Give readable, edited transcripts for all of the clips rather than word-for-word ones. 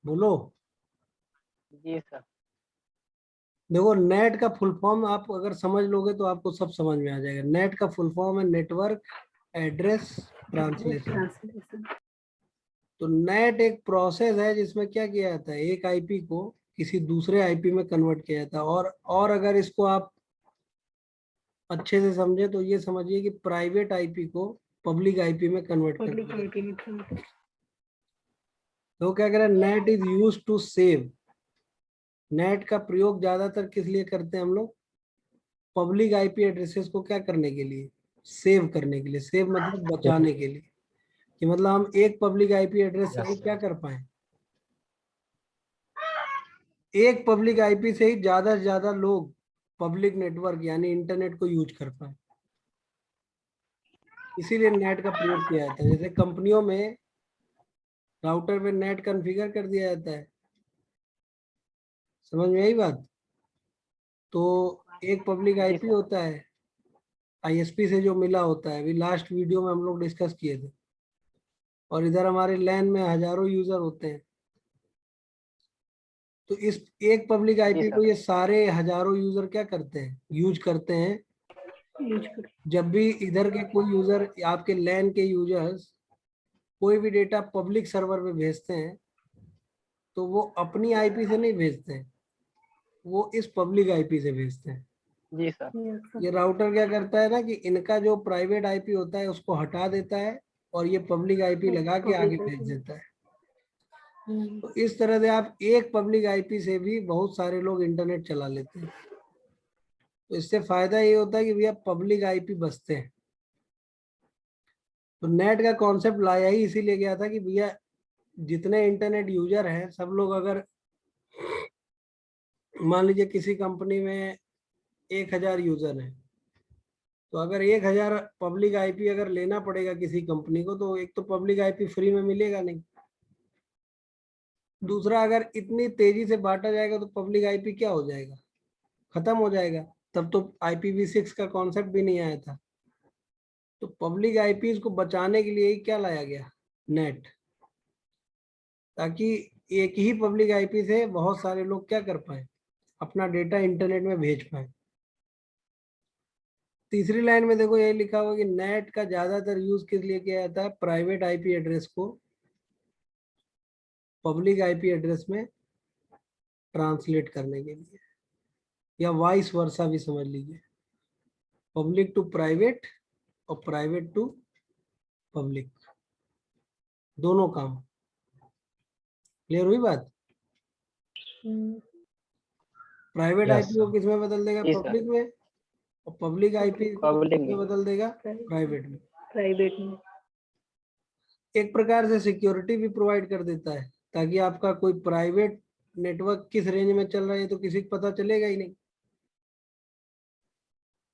बोलो। जी सर। देखो, नेट का फुल फॉर्म आप अगर समझ लोगे तो आपको सब समझ में आ जाएगा। नेट का फुल फॉर्म है नेटवर्क एड्रेस ट्रांसलेशन। तो नेट एक प्रोसेस है जिसमें क्या किया जाता है, एक आईपी को किसी दूसरे आईपी में कन्वर्ट किया जाता है। और अगर इसको आप अच्छे से समझे तो ये समझिए कि प्राइवेट आईपी को पब्लिक आईपी में कन्वर्ट कर दिया जाता है। तो क्या कह रहे हैं, NAT is use to save. NAT का प्रयोग ज्यादातर किस लिए करते हैं हम लोग? पब्लिक आईपी एड्रेसेस को क्या करने के लिए? सेव करने के लिए। सेव मतलब बचाने के लिए, कि मतलब हम एक पब्लिक आईपी एड्रेस से ही क्या कर पाए, एक पब्लिक आईपी से ही ज्यादा से ज्यादा लोग पब्लिक नेटवर्क यानी इंटरनेट को यूज कर पाए। इसीलिए नेट का प्रयोग किया जाता है। जैसे कंपनियों में राउटर पे नेट कॉन्फ़िगर कर दिया जाता है। समझ में आई बात? तो एक पब्लिक जी आईपी सर। होता है आईएसपी से जो मिला होता है, अभी लास्ट वीडियो में हम लोग डिस्कस किए थे। और इधर हमारे लैन में हजारों यूजर होते हैं। तो इस एक पब्लिक जी आईपी को सर। ये सारे हजारों यूजर क्या करते हैं, यूज करते हैं। जब भी इधर के कोई यूजर, आपके लैन के यूजर्स कोई भी डेटा पब्लिक सर्वर पे भेजते हैं तो वो अपनी आईपी से नहीं भेजते हैं, वो इस पब्लिक आईपी से भेजते हैं। जी सर। ये राउटर क्या करता है ना कि इनका जो प्राइवेट आईपी होता है उसको हटा देता है और ये पब्लिक आईपी लगा के आगे भेज देता है। तो इस तरह से आप एक पब्लिक आईपी से भी बहुत सारे लोग इंटरनेट चला लेते हैं। तो इससे फायदा ये होता है कि भैया पब्लिक आईपी बचते हैं। तो नेट का कॉन्सेप्ट लाया ही इसीलिए गया था कि भैया जितने इंटरनेट यूजर हैं सब लोग, अगर मान लीजिए किसी कंपनी में 1,000 यूजर हैं, तो अगर 1,000 पब्लिक आईपी अगर लेना पड़ेगा किसी कंपनी को, तो एक तो पब्लिक आईपी फ्री में मिलेगा नहीं। दूसरा, अगर इतनी तेजी से बांटा जाएगा तो पब्लिक आईपी क्या हो जाएगा, खत्म हो जाएगा। तब तो IPv6 का कॉन्सेप्ट भी नहीं आया था। तो पब्लिक आईपीज को बचाने के लिए ही क्या लाया गया, नेट, ताकि एक ही पब्लिक आईपी से बहुत सारे लोग क्या कर पाए, अपना डेटा इंटरनेट में भेज पाए। तीसरी लाइन में देखो, ये लिखा हुआ कि नेट का ज्यादातर यूज किस लिए किया जाता है, प्राइवेट आईपी एड्रेस को पब्लिक आईपी एड्रेस में ट्रांसलेट करने के लिए, या वाइस वर्सा भी समझ लीजिए, पब्लिक टू प्राइवेट और प्राइवेट टू पब्लिक, दोनों काम। क्लियर हुई बात? प्राइवेट आईपी को किस में बदल देगा, जी सर। पब्लिक में, और पब्लिक आईपी को पब्लिक किस में में। बदल देगा, प्राइवेट में। में। एक प्रकार से सिक्योरिटी भी प्रोवाइड कर देता है, ताकि आपका कोई प्राइवेट नेटवर्क किस रेंज में चल रहा है तो किसी को पता चलेगा ही नहीं।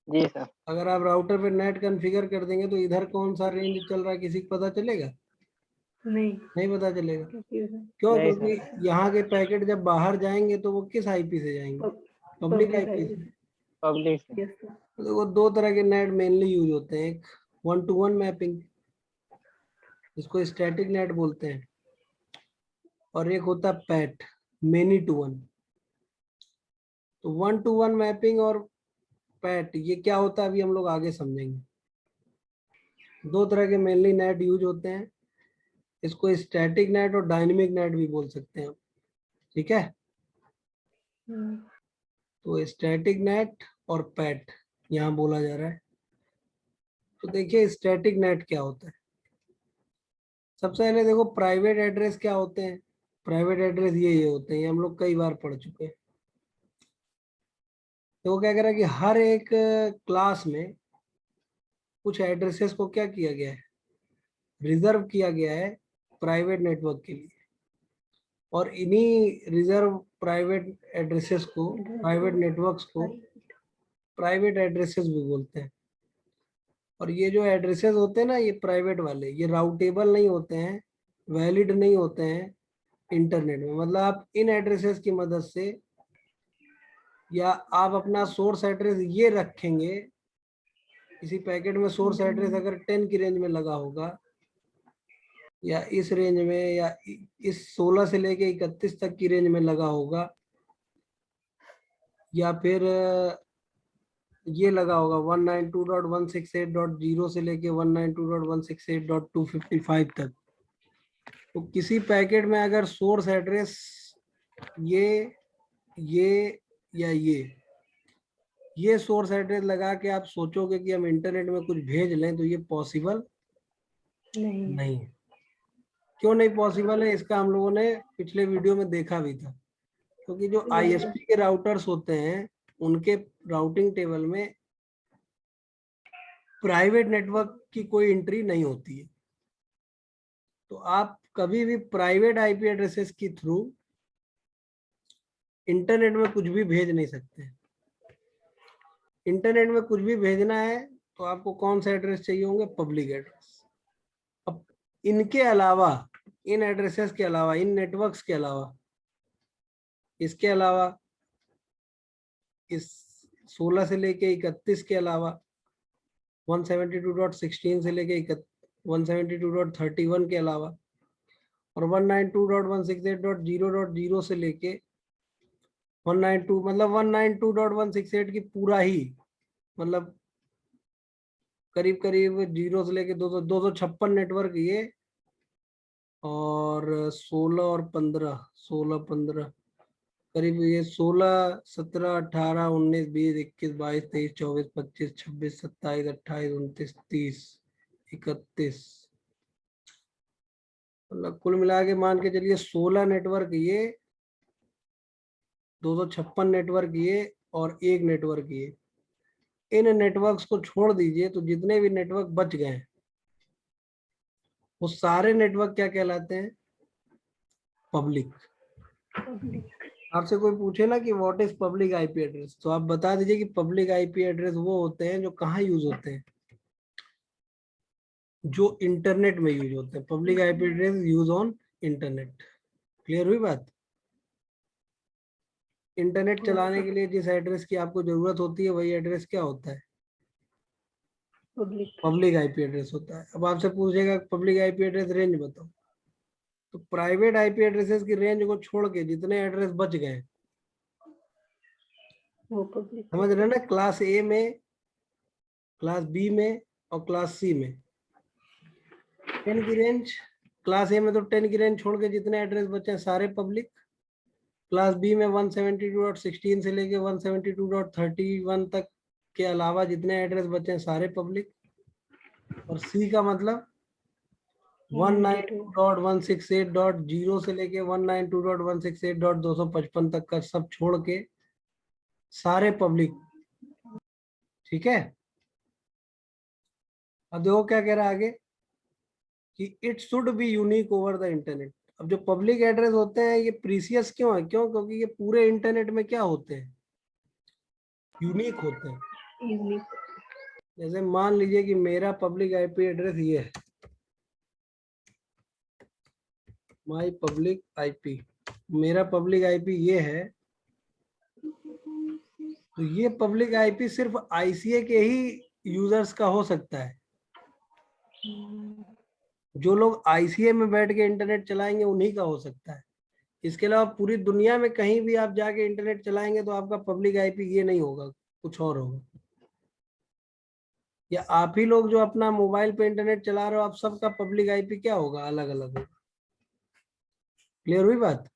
जी सर। अगर आप राउटर पे नेट कॉन्फ़िगर कर देंगे तो इधर कौन सा रेंज चल रहा है किसी को पता चलेगा? नहीं नहीं पता चलेगा। क्यों? नहीं क्योंकि सर। यहाँ के पैकेट जब बाहर जाएंगे तो वो किस आईपी से जाएंगे, पब्लिक आईपी से। पब्लिक से। तो देखो, दो तरह के नेट मेनली यूज होते हैं। एक 1-to-1 मैपिंग, जिसको स्टैटिक नेट बोलते हैं, और एक होता है पैट, मेनी टू वन। तो 1-to-1 मैपिंग और पैट, ये क्या होता है अभी हम लोग आगे समझेंगे। दो तरह के मेनली नेट यूज होते हैं। इसको स्टैटिक नेट और डायनेमिक नेट भी बोल सकते हैं, ठीक है। तो स्टैटिक नेट और पैट यहाँ बोला जा रहा है। तो देखिए स्टैटिक नेट क्या होता है। सबसे पहले देखो, प्राइवेट एड्रेस क्या होते हैं। प्राइवेट एड्रेस ये होते हैं, ये हम लोग कई बार पढ़ चुके हैं। तो वो क्या कह रहा है कि हर एक क्लास में कुछ एड्रेसेस को क्या किया गया है, रिजर्व किया गया है प्राइवेट नेटवर्क के लिए। और इन्हीं रिजर्व प्राइवेट एड्रेसेस को, प्राइवेट नेटवर्क्स को प्राइवेट एड्रेसेस भी बोलते हैं। और ये जो एड्रेसेस होते हैं ना, ये प्राइवेट वाले, ये राउटेबल नहीं होते हैं, वैलिड नहीं होते हैं इंटरनेट में। मतलब आप इन एड्रेसेस की मदद से, या आप अपना सोर्स एड्रेस ये रखेंगे, किसी पैकेट में सोर्स एड्रेस अगर 10 की रेंज में लगा होगा या इस रेंज में या इस 16 से लेके 31 तक की रेंज में लगा होगा, या फिर ये लगा होगा 192.168.0 से लेके 192.168.255 तक। तो किसी पैकेट में अगर सोर्स एड्रेस ये या ये सोर्स एड्रेस लगा के आप सोचोगे कि हम इंटरनेट में कुछ भेज लें, तो ये पॉसिबल नहीं। क्यों नहीं पॉसिबल है? इसका हम लोगों ने पिछले वीडियो में देखा भी था। क्योंकि जो आईएसपी के राउटर्स होते हैं उनके राउटिंग टेबल में प्राइवेट नेटवर्क की कोई एंट्री नहीं होती है। तो आप कभी भी प्राइवेट आईपी एड्रेसेस के थ्रू इंटरनेट में कुछ भी भेज नहीं सकते। इंटरनेट में कुछ भी भेजना है तो आपको कौन सा एड्रेस चाहिए होंगे? Public address. अब इनके अलावा, इन एड्रेसेस के अलावा, इन नेटवर्क्स के अलावा, इसके अलावा, इस 16 से लेके 31 के अलावा, 172.16 से लेके 172.31 के अलावा, और 192.168.0.0 से लेके 192, मतलब 192.168 की पूरा ही, मतलब करीब करीब 0 से लेके 256 नेटवर्क ये, और 16 और 15 करीब ये 16, 17, 18, 19, 20, 21, 22, 23, 24, 25, 26, 27, 28, 29, 30, 31, मतलब कुल मिला के मान के चलिए 16 नेटवर्क ये, 256 नेटवर्क ये, और एक नेटवर्क ये। इन नेटवर्क्स को छोड़ दीजिए तो जितने भी नेटवर्क बच गए वो सारे नेटवर्क क्या कहलाते हैं? पब्लिक। आपसे कोई पूछे ना कि what is public IP address, तो आप बता दीजिए कि पब्लिक आईपी एड्रेस वो होते हैं जो कहाँ यूज होते हैं? जो इंटरनेट में यूज होते हैं। Public IP address use on internet. Clear हुई बात? इंटरनेट चलाने के लिए जिस एड्रेस की आपको जरूरत होती है वही एड्रेस क्या होता है? पब्लिक आईपी एड्रेस होता है। अब आपसे पूछेगा पब्लिक आईपी एड्रेस रेंज बताओ, तो प्राइवेट आईपी एड्रेसेस की रेंज को छोड़ के जितने एड्रेस बच गए वो पब्लिक। समझ रहे ना? क्लास ए में, क्लास बी में और क्लास सी में 10 की रेंज। क्लास ए में तो 10 की रेंज छोड़ के जितने एड्रेस बचे हैं सारे पब्लिक। क्लास बी में 172.16 से लेके 172.31 तक के अलावा जितने एड्रेस बचे हैं सारे पब्लिक। और सी का मतलब 192.168.0 से लेके 192.168.255 तक का सब छोड़ के सारे पब्लिक। ठीक है? अब देखो क्या कह रहा है आगे कि it should be unique over the internet. अब जो पब्लिक एड्रेस होते हैं ये प्रीसियस क्यों है? क्यों? क्योंकि ये पूरे इंटरनेट में क्या होते हैं? यूनिक होते हैं। जैसे मान लीजिए कि मेरा पब्लिक आईपी एड्रेस ये है, माई पब्लिक आईपी, मेरा पब्लिक आईपी ये है, तो ये पब्लिक आईपी सिर्फ आईसीए के ही यूजर्स का हो सकता है। जो लोग आईसीए में बैठ के इंटरनेट चलाएंगे उन्हीं का हो सकता है। इसके अलावा पूरी दुनिया में कहीं भी आप जाके इंटरनेट चलाएंगे तो आपका पब्लिक आईपी ये नहीं होगा, कुछ और होगा। या आप ही लोग जो अपना मोबाइल पे इंटरनेट चला रहे हो, आप सबका पब्लिक आईपी क्या होगा? अलग अलग होगा। क्लियर हुई बात?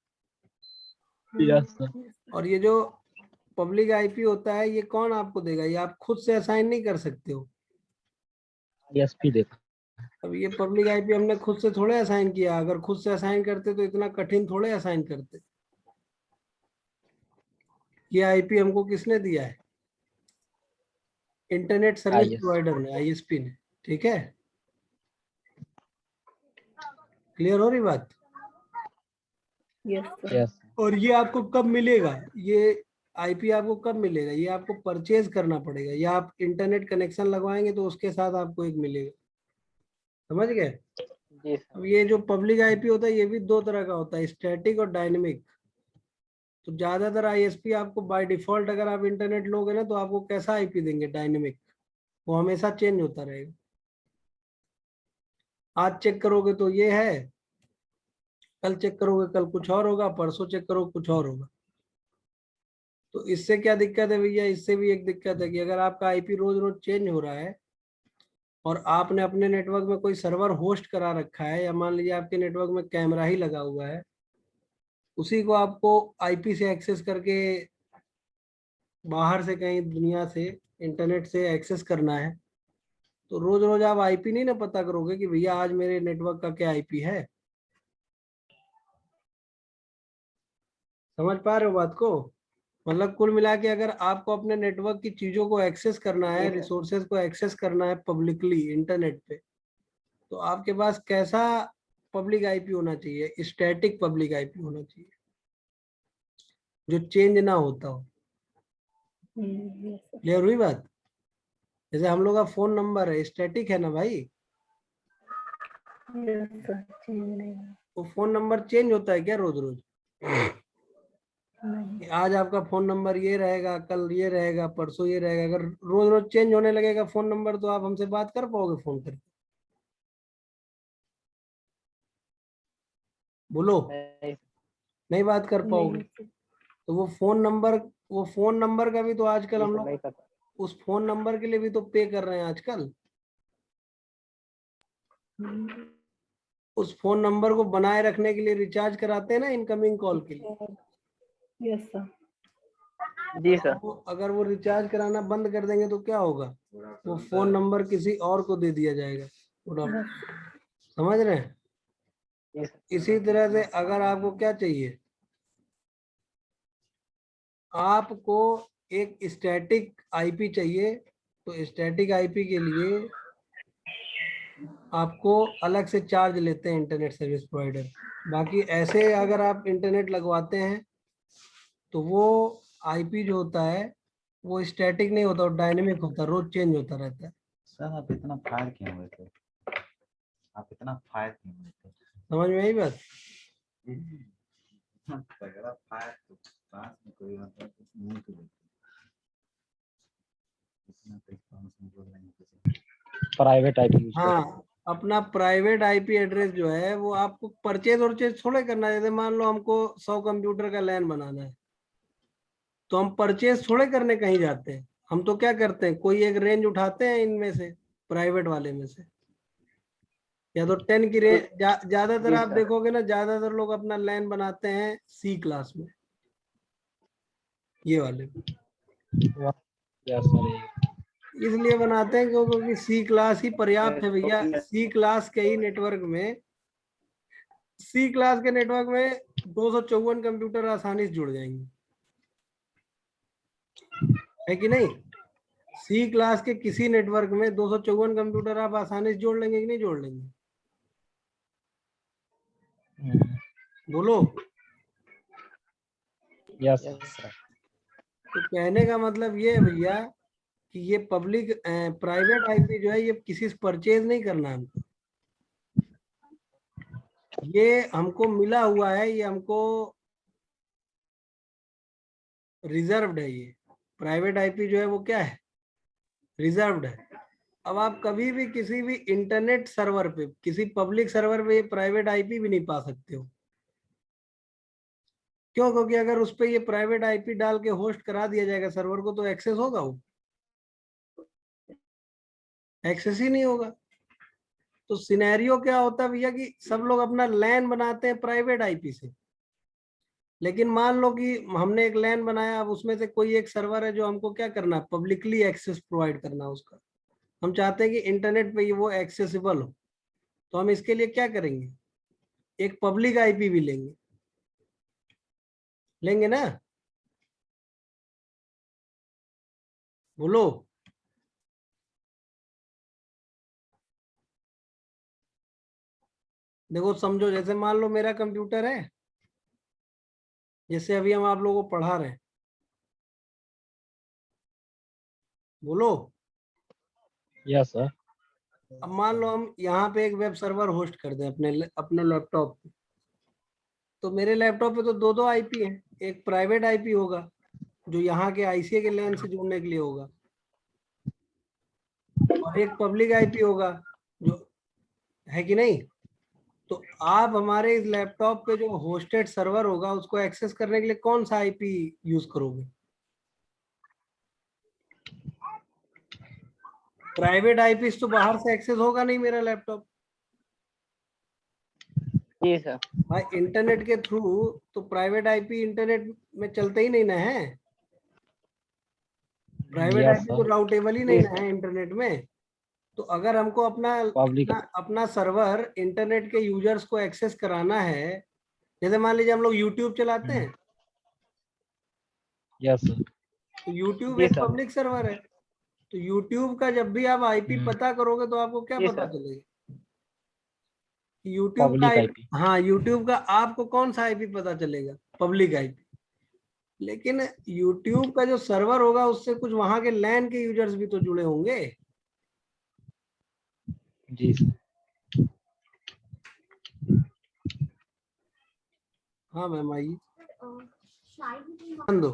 Yes sir. और ये जो पब्लिक आईपी होता है ये कौन आपको देगा? ये आप खुद से असाइन नहीं कर सकते हो। आईएसपी देखा। अब ये पब्लिक आईपी हमने खुद से थोड़े असाइन किया। अगर खुद से असाइन करते तो इतना कठिन थोड़े असाइन करते। ये आईपी हमको किसने दिया है? इंटरनेट सर्विस प्रोवाइडर ने, आईएसपी ने। ठीक है? क्लियर हो रही बात? यस। और ये आपको कब मिलेगा? ये आईपी आपको कब मिलेगा? ये आपको परचेज करना पड़ेगा, या आप इंटरनेट कनेक्शन लगवाएंगे तो उसके साथ आपको एक मिलेगा। समझ गए? जी सर। अब ये जो पब्लिक आईपी होता है ये भी दो तरह का होता है, स्टैटिक और डायनेमिक। तो ज्यादातर आईएसपी आपको बाय डिफॉल्ट, अगर आप इंटरनेट लोगे ना तो आपको कैसा आईपी देंगे? डायनेमिक। वो हमेशा चेंज होता रहेगा। आज चेक करोगे तो ये है, कल चेक करोगे कल कुछ और होगा, परसों चेक करोगे कुछ और होगा। तो इससे क्या दिक्कत है भैया, इससे भी एक दिक्कत है कि अगर आपका आईपी रोज रोज चेंज हो रहा है और आपने अपने नेटवर्क में कोई सर्वर होस्ट करा रखा है, या मान लीजिए आपके नेटवर्क में कैमरा ही लगा हुआ है, उसी को आपको आईपी से एक्सेस करके बाहर से कहीं दुनिया से इंटरनेट से एक्सेस करना है, तो रोज रोज आप आईपी नहीं ना पता करोगे कि भैया आज मेरे नेटवर्क का क्या आईपी है। समझ पा रहे हो बात को? मतलब कुल मिला के अगर आपको अपने नेटवर्क की चीजों को एक्सेस करना है, रिसोर्सेज को एक्सेस करना है पब्लिकली इंटरनेट पे, तो आपके पास कैसा पब्लिक आईपी होना चाहिए? स्टैटिक पब्लिक आईपी होना चाहिए जो चेंज ना होता हो। yes, sir. क्लियर हुई बात? जैसे हम लोग का फोन नंबर है, स्टैटिक है ना भाई, Yes, sir. change नहीं हुआ। तो फोन नंबर चेंज होता है क्या रोज रोज? नहीं। आज आपका फोन नंबर ये रहेगा, कल ये रहेगा, परसों ये रहेगा। अगर रोज रोज चेंज होने लगेगा फोन नंबर तो आप हमसे बात कर पाओगे फोन करके? बोलो, नहीं, नहीं बात कर पाओगे। नहीं sir. तो वो फोन नंबर का भी तो आजकल जी हम सर, लोग नहीं पता। उस फोन नंबर के लिए भी तो पे कर रहे हैं आजकल। उस फोन नंबर को बनाए रखने के लिए रिचार्ज कराते हैं ना इनकमिंग कॉल के लिए। Yes, sir. जी सर। अगर वो रिचार्ज कराना बंद कर देंगे तो क्या होगा? वो फोन नंबर किसी और को दे दिया जाएगा। Yes. समझ रहे हैं? जी सर। इसी तरह से अगर आपको क्या चाहिए, आपको एक स्टैटिक आईपी चाहिए, तो स्टैटिक आईपी के लिए आपको अलग से चार्ज लेते हैं इंटरनेट सर्विस प्रोवाइडर। बाकी ऐसे अगर आप इंटरनेट लगवाते हैं तो वो आईपी जो होता है वो स्टैटिक नहीं होता, वो डायनेमिक होता है, रोज चेंज होता रहता है। सर आप इतना फायर क्यों हुए थे? आप इतना फायर क्यों हुए थे? समझ में आई बात? तगड़ा फायर तो पास में कोई मतलब मुंह तो देखो इतना रिस्पांस में बोल रहे हैं किसी। प्राइवेट आईपी यूज हाँ, अपना प्राइवेट आईपी एड्रेस जो है वो आपको परचेज और थोड़े करना है। जैसे मान लो हमको 100 कंप्यूटर का लैन बनाना है, तो हम परचेज थोड़े करने कहीं जाते हैं। हम तो क्या करते हैं, कोई एक रेंज उठाते हैं इनमें से, प्राइवेट वाले में से, या तो 10 की रेंज। ज्यादातर जी आप सर। देखोगे ना, ज्यादातर लोग अपना लैन बनाते हैं सी क्लास में, ये वाले। Yes sir. इसलिए बनाते हैं क्योंकि सी क्लास ही पर्याप्त है भैया। सी क्लास के ही नेटवर्क में, सी क्लास के नेटवर्क में 254 कंप्यूटर आसानी से जुड़ जाएंगे, है कि नहीं? सी क्लास के किसी नेटवर्क में 254 कंप्यूटर आप आसानी से जोड़ लेंगे कि नहीं जोड़ लेंगे? बोलो। Yes sir. तो कहने का मतलब ये है भैया कि ये पब्लिक प्राइवेट आईपी जो है ये किसी से परचेज नहीं करना है हमको। ये हमको मिला हुआ है, ये हमको रिजर्व्ड है। ये प्राइवेट आईपी जो है वो क्या है, रिजर्व्ड है। अब आप कभी भी किसी भी इंटरनेट सर्वर पे, किसी पब्लिक सर्वर पे ये प्राइवेट आईपी भी नहीं पा सकते हो। क्यों? क्योंकि अगर उस पे ये प्राइवेट आईपी डाल के होस्ट करा दिया जाएगा सर्वर को, तो एक्सेस होगा? वो एक्सेस ही नहीं होगा। तो सिनेरियो क्या होता है भैया कि सब लोग अपना लैन बनाते हैं प्राइवेट आईपी से, लेकिन मान लो कि हमने एक लैन बनाया, अब उसमें से कोई एक सर्वर है जो हमको क्या करना है, पब्लिकली एक्सेस प्रोवाइड करना है उसका। हम चाहते हैं कि इंटरनेट पे वो एक्सेसिबल हो, तो हम इसके लिए क्या करेंगे, एक पब्लिक आईपी भी लेंगे। लेंगे ना? बोलो। देखो समझो, जैसे मान लो मेरा कंप्यूटर है, जैसे अभी हम आप लोगों को पढ़ा रहे हैं। बोलो। Yes sir. अब मान लो हम यहाँ पे एक वेब सर्वर होस्ट कर दें अपने लैपटॉप पे, तो मेरे लैपटॉप पे तो दो दो आईपी हैं। एक प्राइवेट आईपी होगा जो यहाँ के आईसीए के लैन से जुड़ने के लिए होगा, और एक पब्लिक आईपी होगा जो है कि नहीं? तो आप हमारे इस लैपटॉप पे जो होस्टेड सर्वर होगा उसको एक्सेस करने के लिए कौन सा आईपी यूज करोगे? प्राइवेट आईपी तो बाहर से एक्सेस होगा नहीं मेरा लैपटॉप। जी सर। भाई इंटरनेट के थ्रू तो प्राइवेट आईपी इंटरनेट में चलते ही नहीं ना है। प्राइवेट यस आईपी तो सर। राउटेबल ही नहीं ना है इंटरनेट में। तो अगर हमको पब्लिक अपना सर्वर इंटरनेट के यूजर्स को एक्सेस कराना है, जैसे मान लीजिए हम लोग यूट्यूब चलाते हैं, यस सर। तो यूट्यूब जी एक सर। पब्लिक सर्वर है। तो यूट्यूब का जब भी आप आईपी पता करोगे तो आपको क्या जी पता सर। चलेगा? यूट्यूब का पब्लिक आईपी। हाँ, यूट्यूब का आपको कौन सा आईपी पता चलेगा? Public IP. लेकिन यूट्यूब का जो सर्वर होगा उससे कुछ वहां के लैन के यूजर्स भी तो जुड़े होंगे। जी सर। हाँ मैम आइए, ध्यान दो।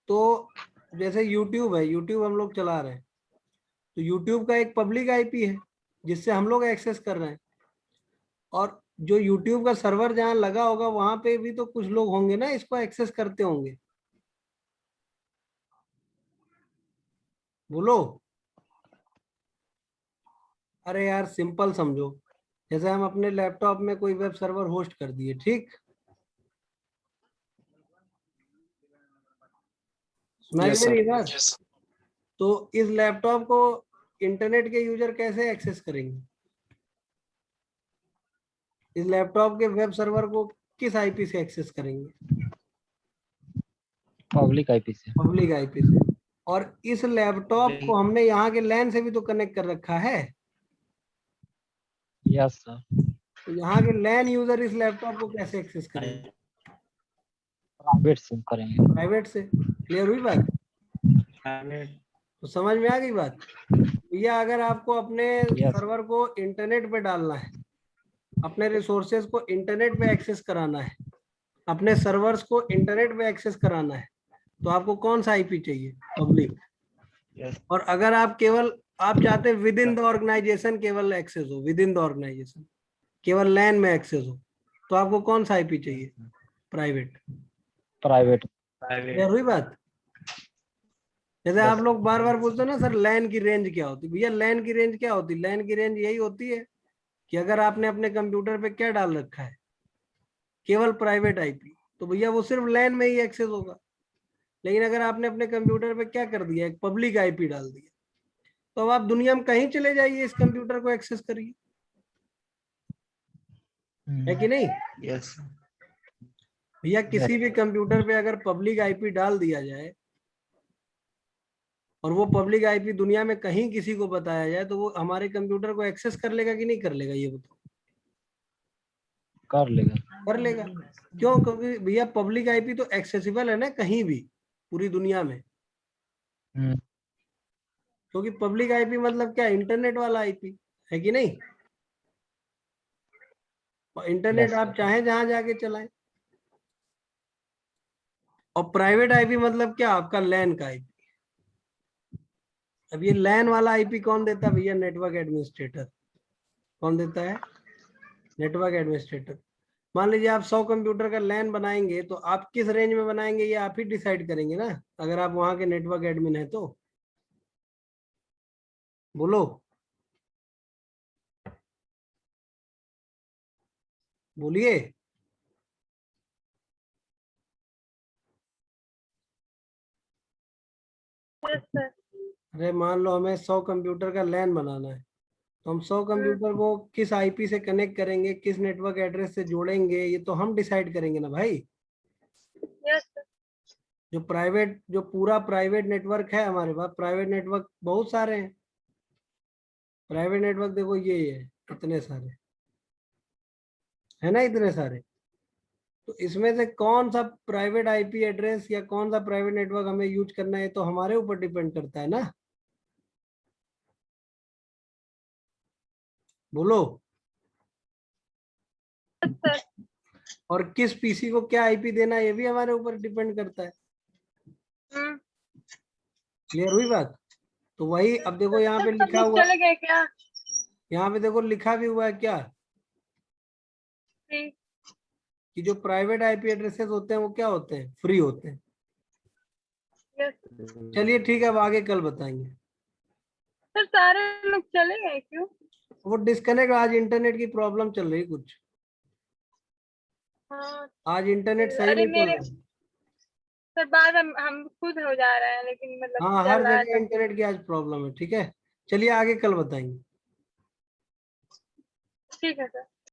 तो जैसे यूट्यूब है, यूट्यूब हम लोग चला रहे हैं, तो यूट्यूब का एक पब्लिक आईपी है जिससे हम लोग एक्सेस कर रहे हैं, और जो यूट्यूब का सर्वर जहाँ लगा होगा वहां पे भी तो कुछ लोग होंगे ना इसको एक्सेस करते होंगे। बोलो। अरे यार सिंपल समझो, जैसे हम अपने लैपटॉप में कोई वेब सर्वर होस्ट कर दिए, ठीक? सुनाई यस दे सर। रही बात? तो इस लैपटॉप को इंटरनेट के यूजर कैसे एक्सेस करेंगे? इस लैपटॉप के वेब सर्वर को किस आईपी से एक्सेस करेंगे? पब्लिक आईपी से। पब्लिक आईपी से। और इस लैपटॉप को हमने यहाँ के लैन से भी तो कनेक्ट कर रखा है। Yes sir. तो यहाँ के लैन यूजर इस लैपटॉप को कैसे एक्सेस करेंगे? प्राइवेट से करेंगे। प्राइवेट से। क्लियर हुई बात? तो समझ में आ गई बात? भैया अगर आपको अपने यस। सर्वर को इंटरनेट पे डालना है, अपने रिसोर्सेज को इंटरनेट पे एक्सेस कराना है, अपने सर्वर्स को इंटरनेट पे एक्सेस कराना है, तो आपको कौन सा आईपी चाहिए? पब्लिक। और अगर आप चाहते हैं विद इन द ऑर्गेनाइजेशन केवल एक्सेस हो, विद इन द ऑर्गेनाइजेशन केवल लैन में एक्सेस हो, तो आपको कौन सा आईपी चाहिए? प्राइवेट। प्राइवेट। क्लियर हुई बात? जैसे आप लोग बार बार पूछते हो ना सर लैन की रेंज क्या होती है, भैया लैन की रेंज क्या होती है? लैन की रेंज यही होती है कि अगर आपने अपने कंप्यूटर पे क्या डाल रखा है, केवल प्राइवेट आईपी, तो भैया वो सिर्फ लैन में ही एक्सेस होगा। लेकिन अगर आपने अपने कंप्यूटर पे क्या कर दिया, एक पब्लिक आईपी डाल दिया, तो अब आप दुनिया में कहीं चले जाइए, इस कंप्यूटर को एक्सेस करिए, है कि नहीं? यस। भैया किसी भी कंप्यूटर पे अगर पब्लिक आईपी डाल दिया जाए और वो पब्लिक आईपी दुनिया में कहीं किसी को बताया जाए, तो वो हमारे कंप्यूटर को एक्सेस कर लेगा कि नहीं कर लेगा? ये बताओ। कर लेगा। कर लेगा। क्यों? क्योंकि भैया पब्लिक आईपी तो एक्सेसिबल है ना कहीं भी पूरी दुनिया में। क्योंकि पब्लिक आईपी मतलब क्या? इंटरनेट वाला आईपी, है कि नहीं? और इंटरनेट यस आप चाहे जहां जाके चलाएं। और प्राइवेट आईपी मतलब क्या? आपका लैन का आईपी। अब ये लैन वाला आईपी कौन देता है भैया? Network administrator. कौन देता है? Network administrator. मान लीजिए आप 100 कंप्यूटर का लैन बनाएंगे, तो आप किस रेंज में बनाएंगे ये आप ही डिसाइड करेंगे ना, अगर आप वहां के नेटवर्क एडमिन है तो। बोलो। बोलिए। अरे मान लो हमें 100 कंप्यूटर का लैन बनाना है, तो हम 100 कंप्यूटर को किस आईपी से कनेक्ट करेंगे, किस नेटवर्क एड्रेस से जोड़ेंगे, ये तो हम डिसाइड करेंगे ना भाई। जो पूरा प्राइवेट नेटवर्क है हमारे पास, प्राइवेट नेटवर्क बहुत सारे हैं। प्राइवेट नेटवर्क देखो ये है, इतने सारे है ना, इतने सारे। तो इसमें से कौन सा प्राइवेट आईपी एड्रेस या कौन सा प्राइवेट नेटवर्क हमें यूज करना है, तो हमारे ऊपर डिपेंड करता है ना। बोलो। और किस पीसी को क्या आईपी देना है ये भी हमारे ऊपर डिपेंड करता है। क्लियर हुई बात? तो वही अब देखो यहाँ पे सब लिखा लोग हुआ, चले गए क्या? यहाँ पे देखो लिखा भी हुआ है क्या फ्री। कि जो प्राइवेट आईपी एड्रेसेस होते हैं वो क्या होते हैं, फ्री होते हैं। यस चलिए ठीक है, अब आगे कल बताएंगे। सर, सारे लोग चले गए क्यों? वो डिस्कनेक्ट, आज इंटरनेट की प्रॉब्लम चल रही कुछ, हाँ। आज इंटरनेट सही अरे नहीं चल मेरे रहा। सर, बात हम खुद हो जा रहे हैं, लेकिन मतलब हाँ, हर चल रहा है जगह तो इंटरनेट की आज प्रॉब्लम है। ठीक है, चलिए आगे कल बताएंगे। ठीक है सर।